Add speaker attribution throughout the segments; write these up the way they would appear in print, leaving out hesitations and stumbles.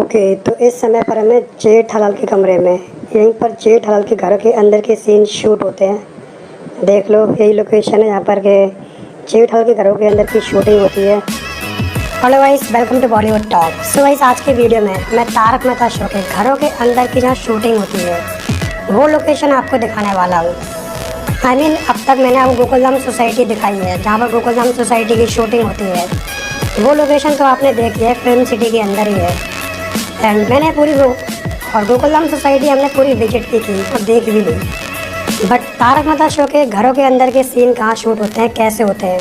Speaker 1: Okay, तो इस समय पर हमें जेठालाल के कमरे में, यहीं पर जेठालाल के घर के अंदर के सीन शूट होते हैं। देख लो, यही लोकेशन है यहाँ पर के जेठालाल के घरों के अंदर की शूटिंग होती है। Hello guys, welcome to Bollywood talk. So guys, आज के वीडियो में मैं तारक मेहता शो के घरों के अंदर की जहाँ शूटिंग होती है वो लोकेशन आपको दिखाने वाला हूँ। अब तक मैंने आपको गोकुलधाम सोसाइटी दिखाई है, जहाँ पर गोकुलधाम सोसाइटी की शूटिंग होती है। वो लोकेशन तो आपने देखी है, फिल्म सिटी के अंदर ही है। एंड मैंने पूरी और गोकुलधाम सोसाइटी हमने पूरी विजिट की थी और देख भी ली। बट तारक मेहता शो के घरों के अंदर के सीन कहाँ शूट होते हैं, कैसे होते हैं,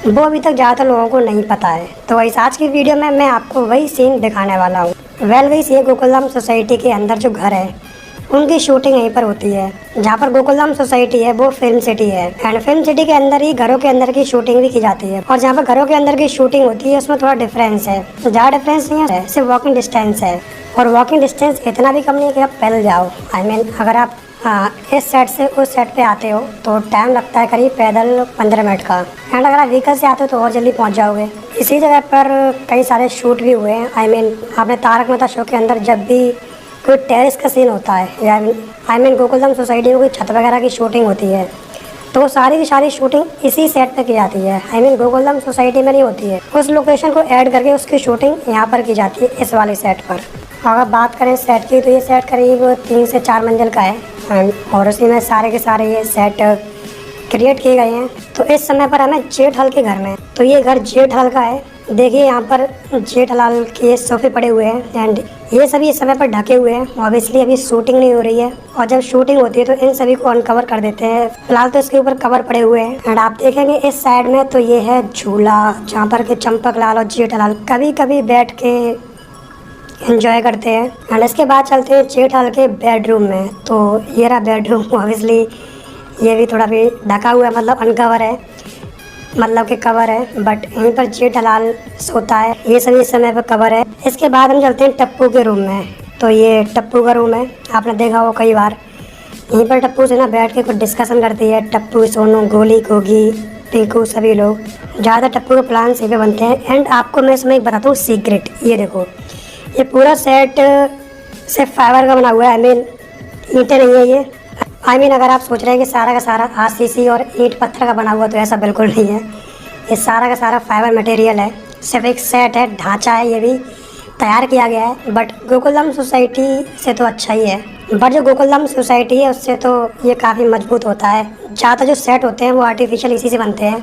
Speaker 1: वो अभी तक ज़्यादातर लोगों को नहीं पता है। तो वैसे आज की वीडियो में मैं आपको वही सीन दिखाने वाला हूँ। ये गोकुलधाम सोसाइटी के अंदर जो घर है उनकी शूटिंग यहीं पर होती है। जहाँ पर गोकुलधाम सोसाइटी है वो फिल्म सिटी है, एंड फिल्म सिटी के अंदर ही घरों के अंदर की शूटिंग भी की जाती है। और जहाँ पर घरों के अंदर की शूटिंग होती है उसमें थोड़ा डिफरेंस है, ज़्यादा डिफरेंस नहीं है, सिर्फ वॉकिंग डिस्टेंस है। और वॉकिंग डिस्टेंस इतना भी कम नहीं है कि आप पैदल जाओ। अगर आप इस साइड से उस साइड पे आते हो तो टाइम लगता है करीब पैदल 15 मिनट का। एंड अगर आप व्हीकल से आते हो तो और जल्दी पहुंच जाओगे। इसी जगह पर कई सारे शूट भी हुए हैं। आपने तारक मेहता शो के अंदर जब भी कोई टेरेस का सीन होता है या गोकुलधाम सोसाइटी में कोई छत वगैरह की शूटिंग होती है तो सारी की सारी शूटिंग इसी सेट पे की जाती है। गोकुलधाम सोसाइटी में नहीं होती है, उस लोकेशन को ऐड करके उसकी शूटिंग यहाँ पर की जाती है, इस वाले सेट पर। अगर बात करें सेट की तो ये सेट करीब 3 से 4 मंजिल का है और उसी में सारे के सारे ये सेट क्रिएट किए गए हैं। तो इस समय पर हमें जेठालाल के घर में, तो ये घर जेठालाल का है। देखिए यहाँ पर जेठालाल के सोफे पड़े हुए हैं एंड ये सभी इस समय पर ढके हुए हैं। ऑब्वियसली अभी शूटिंग नहीं हो रही है और जब शूटिंग होती है तो इन सभी को अनकवर कर देते हैं। फिलहाल तो इसके ऊपर कवर पड़े हुए हैं। एंड आप देखेंगे इस साइड में तो ये है झूला, जहाँ पर के चंपकलाल और जेठालाल कभी कभी बैठ के एंजॉय करते हैं। एंड इसके बाद चलते हैं जेठालाल के बेडरूम में। तो ये रहा बेडरूम। ऑब्वियसली ये भी थोड़ा भी ढका हुआ है, मतलब अनकवर है, मतलब कि कवर है, बट यहीं पर जेठालाल सोता है। ये सभी इस समय पर कवर है। इसके बाद हम चलते हैं टप्पू के रूम में। तो ये टप्पू का रूम है, आपने देखा हो कई बार। यहीं पर टप्पू से ना बैठ के कुछ डिस्कशन करती है। टप्पू, सोनू, गोली, गोगी, पिंकू, सभी लोग। ज़्यादा टप्पू के प्लान इसी पे बनते हैं। एंड आपको मैं इसमें एक बताता हूँ सीक्रेट। ये देखो, ये पूरा सेट सिर्फ फाइबर का बना हुआ है। ईंटें नहीं है ये। अगर आप सोच रहे हैं कि सारा का सारा आरसीसी और ईंट पत्थर का बना हुआ, तो ऐसा बिल्कुल नहीं है। ये सारा का सारा फाइबर मटेरियल है। सिर्फ एक सेट है, ढांचा है, ये भी तैयार किया गया है। बट गोकुलधाम सोसाइटी से तो अच्छा ही है। बट जो गोकुलधाम सोसाइटी है उससे तो ये काफ़ी मजबूत होता है। ज़्यादातर जो सेट होते हैं वो आर्टिफिशियल इसी से बनते हैं,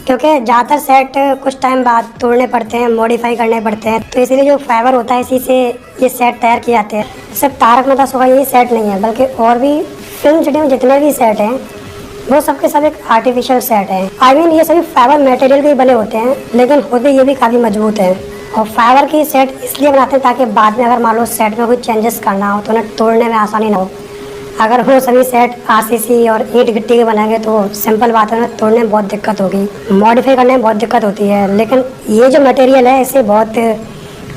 Speaker 1: क्योंकि ज़्यादातर सेट कुछ टाइम बाद तोड़ने पड़ते हैं, मॉडिफाई करने पड़ते हैं। तो इसीलिए जो फाइबर होता है इसी से ये सेट तैयार किए जाते हैं। सिर्फ तारक मेहता शो का यही सेट नहीं है, बल्कि और भी फिल्म सिटी में जितने भी सेट हैं वो सबके सब एक आर्टिफिशियल सेट है। ये सभी फाइबर मटेरियल के ही बने होते हैं, लेकिन होते ये भी काफ़ी मजबूत है। और फाइबर की सेट इसलिए बनाते हैं ताकि बाद में अगर मान लो सेट में कोई चेंजेस करना हो तो उन्हें तोड़ने में आसानी ना हो। अगर वो सभी सेट आरसीसी और ईंट गिट्टी के बनाएंगे तो सिंपल बात है, उन्हें तोड़ने में बहुत दिक्कत होगी, मॉडिफाई करने में बहुत दिक्कत होती है। लेकिन ये जो मटेरियल है इसे बहुत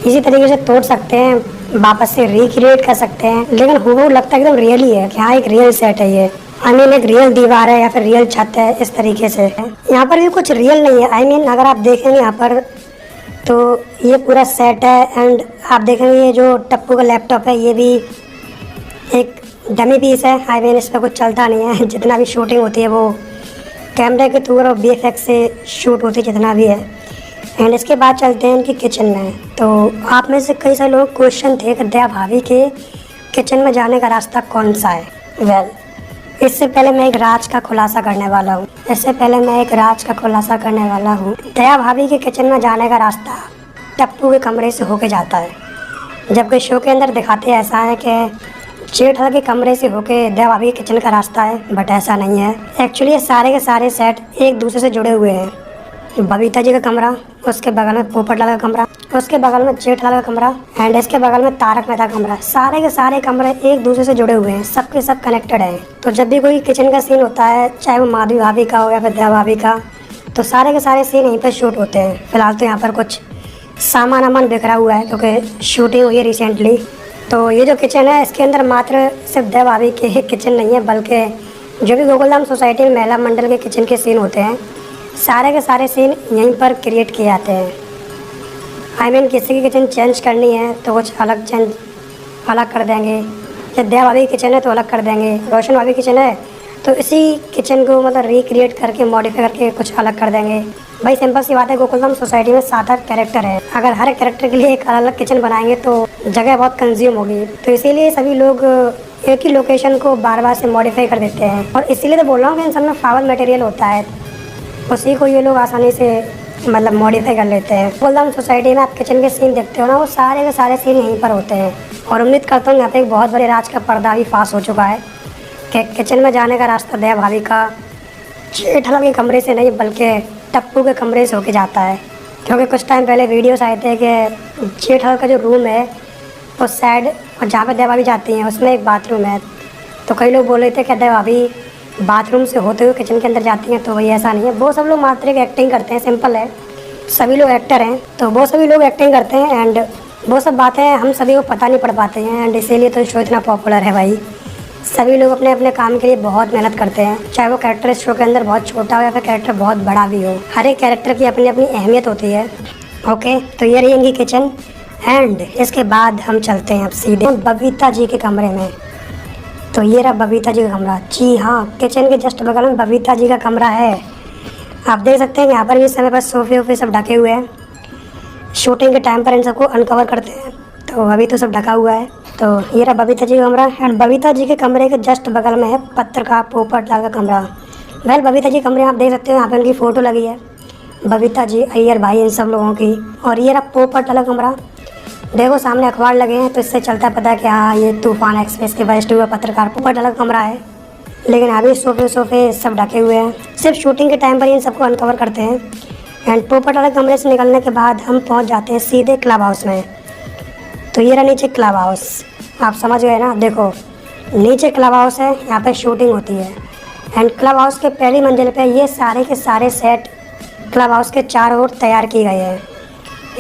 Speaker 1: इसी तरीके से तोड़ सकते हैं, वापस से रिक्रिएट कर सकते हैं। लेकिन वो लगता है एकदम रियल ही है कि हाँ एक रियल सेट है ये। एक रियल दीवार है या फिर रियल छत है, इस तरीके से है। यहाँ पर भी कुछ रियल नहीं है। अगर आप देखेंगे यहाँ पर तो ये पूरा सेट है। एंड आप देखेंगे ये जो टप्पू का लैपटॉप है ये भी एक डमी पीस है। इस पर कुछ चलता नहीं है। जितना भी शूटिंग होती है वो कैमरे के थ्रू और VFX से शूट होती है जितना भी है। एंड इसके बाद चलते हैं इनकी किचन में। तो आप में से कई सारे लोग क्वेश्चन थे कि दया भाभी के किचन में जाने का रास्ता कौन सा है। इससे पहले मैं एक राज का खुलासा करने वाला हूँ। दया भाभी के किचन में जाने का रास्ता टप्पू के कमरे से होके जाता है। जबकि शो के अंदर दिखाते ऐसा है कि जेठालाल के कमरे से होके दया भाभी के किचन का रास्ता है, बट ऐसा नहीं है। एक्चुअली ये सारे के सारे सेट एक दूसरे से जुड़े हुए हैं। बबीता जी का कमरा, उसके बगल में पोपटलाल का कमरा, उसके बगल में जेठालाल का कमरा एंड इसके बगल में तारक मेहता का कमरा। सारे के सारे कमरे एक दूसरे से जुड़े हुए हैं, सबके सब कनेक्टेड हैं। तो जब भी कोई किचन का सीन होता है, चाहे वो माधवी भाभी का हो या फिर दया भाभी का, तो सारे के सारे सीन यहीं पर शूट होते हैं। फिलहाल तो यहाँ पर कुछ सामान बिखरा हुआ है क्योंकि शूटिंग हुई है रिसेंटली। तो ये जो किचन है इसके अंदर मात्र सिर्फ दया भाभी के ही किचन नहीं है, बल्कि जो भी गोकुलधाम सोसाइटी में महिला मंडल के किचन के सीन होते हैं सारे के सारे सीन यहीं पर क्रिएट किए जाते हैं। आई मीन किसी की किचन चेंज करनी है तो कुछ अलग चेंज अलग कर देंगे, या देव भाभी की किचन है तो अलग कर देंगे, रोशन भाभी की किचन है तो इसी किचन को मतलब रिक्रिएट करके मॉडिफाई करके कुछ अलग कर देंगे। भाई सिंपल सी बात है, गोकुलधाम सोसाइटी में 7-8 कैरेक्टर है, अगर हर कैरेक्टर के लिए एक अलग किचन बनाएंगे तो जगह बहुत कंज्यूम होगी। तो इसीलिए सभी लोग एक ही लोकेशन को बार बार से मॉडिफाई कर देते हैं, और इसीलिए तो बोल रहा हूँ कि इन सब में फावल मटेरियल होता है, उसी को ये लोग आसानी से मतलब मॉडिफाई कर लेते हैं। गोकुलधाम सोसाइटी में आप किचन के सीन देखते हो ना, वो सारे के सारे सीन यहीं पर होते हैं। और उम्मीद करता हूँ यहाँ पे एक बहुत बड़े राज का पर्दा भी फांस हो चुका है कि किचन में जाने का रास्ता दया भाभी का जेठालाल के कमरे से नहीं बल्कि टप्पू के कमरे से होके जाता है। क्योंकि कुछ टाइम पहले वीडियोस आए थे कि जेठालाल का जो रूम है उस साइड और जहाँ पे दया भाभी जाती हैं उसमें एक बाथरूम है, तो कई लोग बोल रहे थे कि दया भाभी बाथरूम से होते हुए किचन के अंदर जाती हैं, तो वही ऐसा नहीं है। वो सब लोग मात्र एक एक्टिंग करते हैं, सिंपल है, सभी लोग एक्टर हैं तो वो सभी लोग एक्टिंग करते हैं, एंड वो सब बातें हम सभी को पता नहीं पड़ पाते हैं, एंड इसीलिए तो शो इतना पॉपुलर है। भाई सभी लोग अपने अपने काम के लिए बहुत मेहनत करते हैं, चाहे वो कैरेक्टर इस शो के अंदर बहुत छोटा हो या फिर कैरेक्टर बहुत बड़ा भी हो, हर एक कैरेक्टर की अपनी अपनी अहमियत होती है। ओके, तो ये रहेंगी किचन, एंड इसके बाद हम चलते हैं अब सीधे बबीता जी के कमरे में। तो ये रहा बबीता जी का कमरा। जी हाँ, किचन के जस्ट बगल में बबीता जी का कमरा है। आप देख सकते हैं यहाँ पर भी इस समय पर सोफे वोफे सब ढके हुए हैं, शूटिंग के टाइम पर इन सबको अनकवर करते हैं, तो अभी तो सब ढका हुआ है। तो ये रहा बबीता जी का कमरा, एंड बबीता जी के कमरे के जस्ट बगल में है पत्रकार पोपटलाल का कमरा। वेल बबीता जी कमरे आप देख सकते हो, यहाँ पे उनकी फ़ोटो लगी है, बबीता जी, अय्यर भाई, इन सब लोगों की। और ये रहा पोपटलाल का कमरा, देखो सामने अखबार लगे हैं तो इससे चलता पता है कि हाँ ये तूफान एक्सप्रेस के वरिष्ठ हुआ पत्रकार पोपटलाल का कमरा है। लेकिन अभी सोफे सब ढके हुए हैं, सिर्फ शूटिंग के टाइम पर इन सबको अनकवर करते हैं। एंड पोपटलाल कमरे से निकलने के बाद हम पहुंच जाते हैं सीधे क्लब हाउस में। तो ये रहा नीचे क्लब हाउस, आप समझ गए ना, देखो नीचे क्लब हाउस है, यहाँ पे शूटिंग होती है। एंड क्लब हाउस के पहली मंजिल पे ये सारे के सारे सेट क्लब हाउस के चारों ओर तैयार किए गए हैं,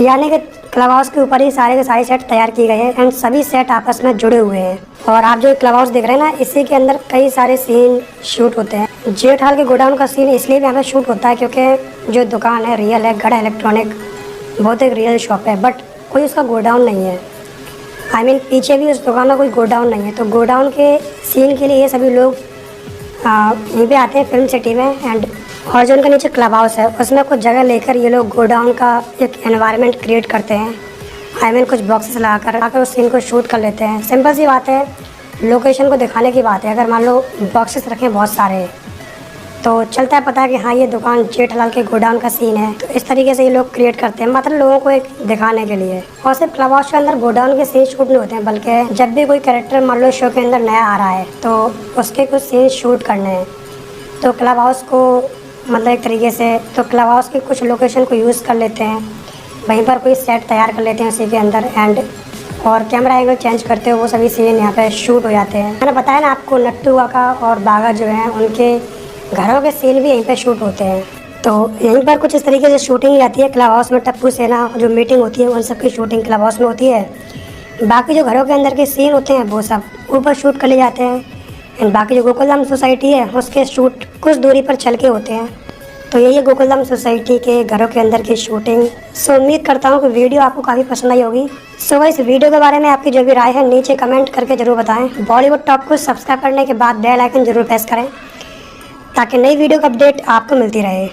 Speaker 1: यानी कि क्लब हाउस के ऊपर ही सारे के सारे सेट तैयार किए गए हैं, एंड सभी सेट आपस में जुड़े हुए हैं। और आप जो क्लब हाउस देख रहे हैं ना, इसी के अंदर कई सारे सीन शूट होते हैं। जेठालाल के गोडाउन का सीन इसलिए भी यहाँ पे शूट होता है क्योंकि जो दुकान है रियल है, गढ़ इलेक्ट्रॉनिक बहुत एक रियल शॉप है, बट कोई उसका गोडाउन नहीं है। आई मीन पीछे भी उस दुकान का कोई गोडाउन नहीं है, तो गोडाउन के सीन के लिए ये सभी लोग यहीं पे आते हैं फिल्म सिटी में। एंड और जो उनका नीचे क्लब हाउस है उसमें कुछ जगह लेकर ये लोग गोडाउन का एक एनवायरनमेंट क्रिएट करते हैं। आई मीन कुछ बॉक्सेस लगाकर उस सीन को शूट कर लेते हैं। सिंपल सी बात है, लोकेशन को दिखाने की बात है। अगर मान लो बॉक्सेस रखें बहुत सारे तो चलता है पता है कि हाँ ये दुकान जेठालाल के गोडाउन का सीन है, तो इस तरीके से ये लोग क्रिएट करते हैं, मतलब लोगों को एक दिखाने के लिए। और सिर्फ क्लब हाउस के अंदर गोडाउन के सीन शूट नहीं होते हैं, बल्कि जब भी कोई कैरेक्टर मान लो शो के अंदर नया आ रहा है तो उसके कुछ सीन शूट करने हैं, तो क्लब हाउस को मतलब एक तरीके से तो क्लब हाउस की कुछ लोकेशन को यूज़ कर लेते हैं, वहीं पर कोई सेट तैयार कर लेते हैं उसी के अंदर, एंड और कैमरा एंगल चेंज करते हो वो सभी सीन यहाँ पे शूट हो जाते हैं। मैंने बताया ना आपको, नट्टू काका और बागा जो हैं उनके घरों के सीन भी यहीं पे शूट होते हैं। तो यहीं पर कुछ इस तरीके से शूटिंग जाती है क्लब हाउस में। टप्पू सेना जो मीटिंग होती है उन सब की शूटिंग क्लब हाउस में होती है। बाकी जो घरों के अंदर के सीन होते हैं वो सब ऊपर शूट कर ले जाते हैं, एंड बाकी जो गोकुलधाम सोसाइटी है उसके शूट कुछ दूरी पर चल के होते हैं। तो यही है गोकुलधाम सोसाइटी के घरों के अंदर की शूटिंग। सो उम्मीद करता हूँ कि वीडियो आपको काफ़ी पसंद आई होगी। सो इस वीडियो के बारे में आपकी जो भी राय है नीचे कमेंट करके ज़रूर बताएं। बॉलीवुड टॉप को सब्सक्राइब करने के बाद बेल आइकन जरूर प्रेस करें ताकि नई वीडियो का अपडेट आपको मिलती रहे।